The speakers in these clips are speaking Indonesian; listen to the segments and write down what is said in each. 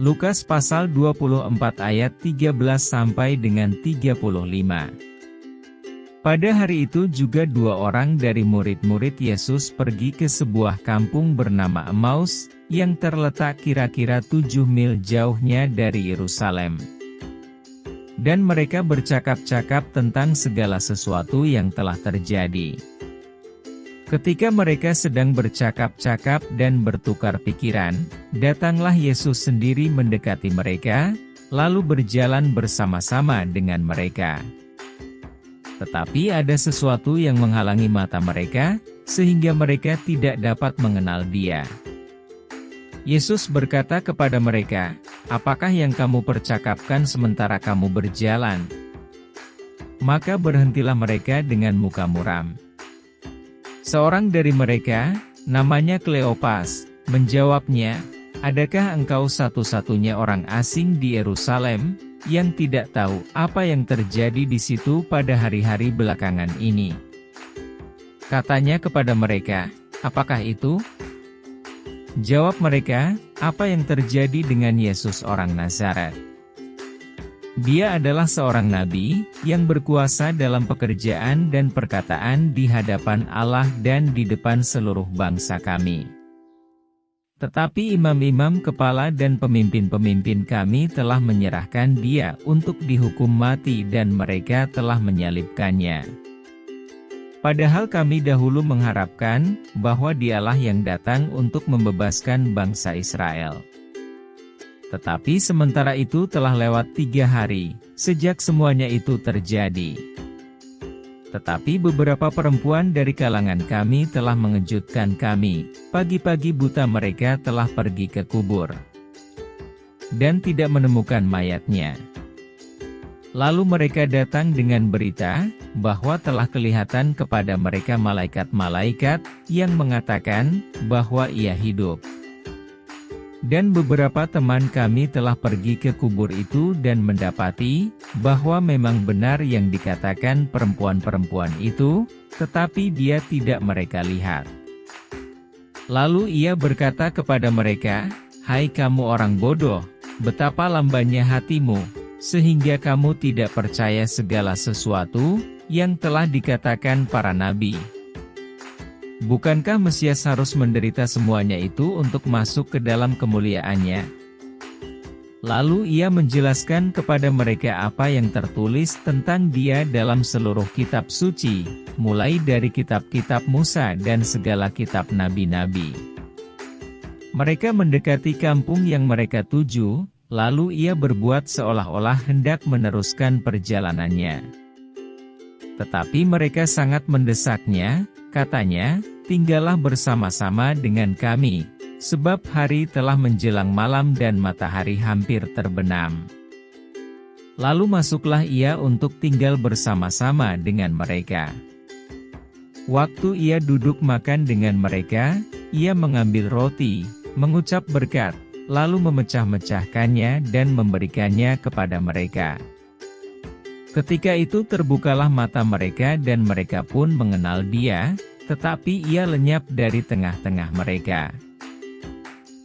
Lukas pasal 24 ayat 13 sampai dengan 35. Pada hari itu juga dua orang dari murid-murid Yesus pergi ke sebuah kampung bernama Emmaus, yang terletak kira-kira 7 mil jauhnya dari Yerusalem. Dan mereka bercakap-cakap tentang segala sesuatu yang telah terjadi. Ketika mereka sedang bercakap-cakap dan bertukar pikiran, datanglah Yesus sendiri mendekati mereka, lalu berjalan bersama-sama dengan mereka. Tetapi ada sesuatu yang menghalangi mata mereka, sehingga mereka tidak dapat mengenal Dia. Yesus berkata kepada mereka, "Apakah yang kamu percakapkan sementara kamu berjalan?" Maka berhentilah mereka dengan muka muram. Seorang dari mereka, namanya Kleopas, menjawabnya, "Adakah engkau satu-satunya orang asing di Yerusalem, yang tidak tahu apa yang terjadi di situ pada hari-hari belakangan ini?" Katanya kepada mereka, "Apakah itu?" Jawab mereka, "Apa yang terjadi dengan Yesus orang Nazaret? Dia adalah seorang nabi, yang berkuasa dalam pekerjaan dan perkataan di hadapan Allah dan di depan seluruh bangsa kami. Tetapi imam-imam kepala dan pemimpin-pemimpin kami telah menyerahkan Dia untuk dihukum mati dan mereka telah menyalibkannya. Padahal kami dahulu mengharapkan bahwa Dialah yang datang untuk membebaskan bangsa Israel. Tetapi sementara itu telah lewat 3 hari, sejak semuanya itu terjadi. Tetapi beberapa perempuan dari kalangan kami telah mengejutkan kami, pagi-pagi buta mereka telah pergi ke kubur, dan tidak menemukan mayatnya. Lalu mereka datang dengan berita, bahwa telah kelihatan kepada mereka malaikat-malaikat, yang mengatakan, bahwa Ia hidup. Dan beberapa teman kami telah pergi ke kubur itu dan mendapati, bahwa memang benar yang dikatakan perempuan-perempuan itu, tetapi Dia tidak mereka lihat. Lalu Ia berkata kepada mereka, "Hai kamu orang bodoh, betapa lambannya hatimu, sehingga kamu tidak percaya segala sesuatu, yang telah dikatakan para nabi. Bukankah Mesias harus menderita semuanya itu untuk masuk ke dalam kemuliaannya?" Lalu Ia menjelaskan kepada mereka apa yang tertulis tentang Dia dalam seluruh kitab suci, mulai dari kitab-kitab Musa dan segala kitab nabi-nabi. Mereka mendekati kampung yang mereka tuju, lalu Ia berbuat seolah-olah hendak meneruskan perjalanannya. Tetapi mereka sangat mendesaknya, katanya, "Tinggallah bersama-sama dengan kami, sebab hari telah menjelang malam dan matahari hampir terbenam." Lalu masuklah Ia untuk tinggal bersama-sama dengan mereka. Waktu Ia duduk makan dengan mereka, Ia mengambil roti, mengucap berkat, lalu memecah-mecahkannya dan memberikannya kepada mereka. Ketika itu terbukalah mata mereka dan mereka pun mengenal Dia, tetapi Ia lenyap dari tengah-tengah mereka.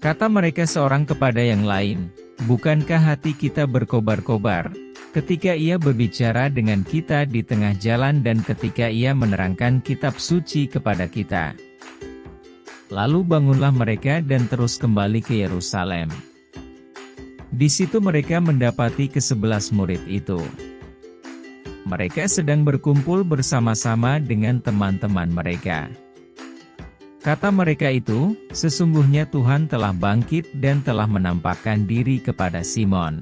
Kata mereka seorang kepada yang lain, "Bukankah hati kita berkobar-kobar, ketika Ia berbicara dengan kita di tengah jalan dan ketika Ia menerangkan kitab suci kepada kita?" Lalu bangunlah mereka dan terus kembali ke Yerusalem. Di situ mereka mendapati ke-11 murid itu. Mereka sedang berkumpul bersama-sama dengan teman-teman mereka. Kata mereka itu, "Sesungguhnya Tuhan telah bangkit dan telah menampakkan diri kepada Simon."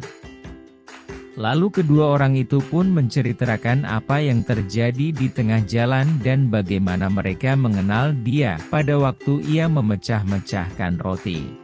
Lalu kedua orang itu pun menceritakan apa yang terjadi di tengah jalan dan bagaimana mereka mengenal Dia pada waktu Ia memecah-mecahkan roti.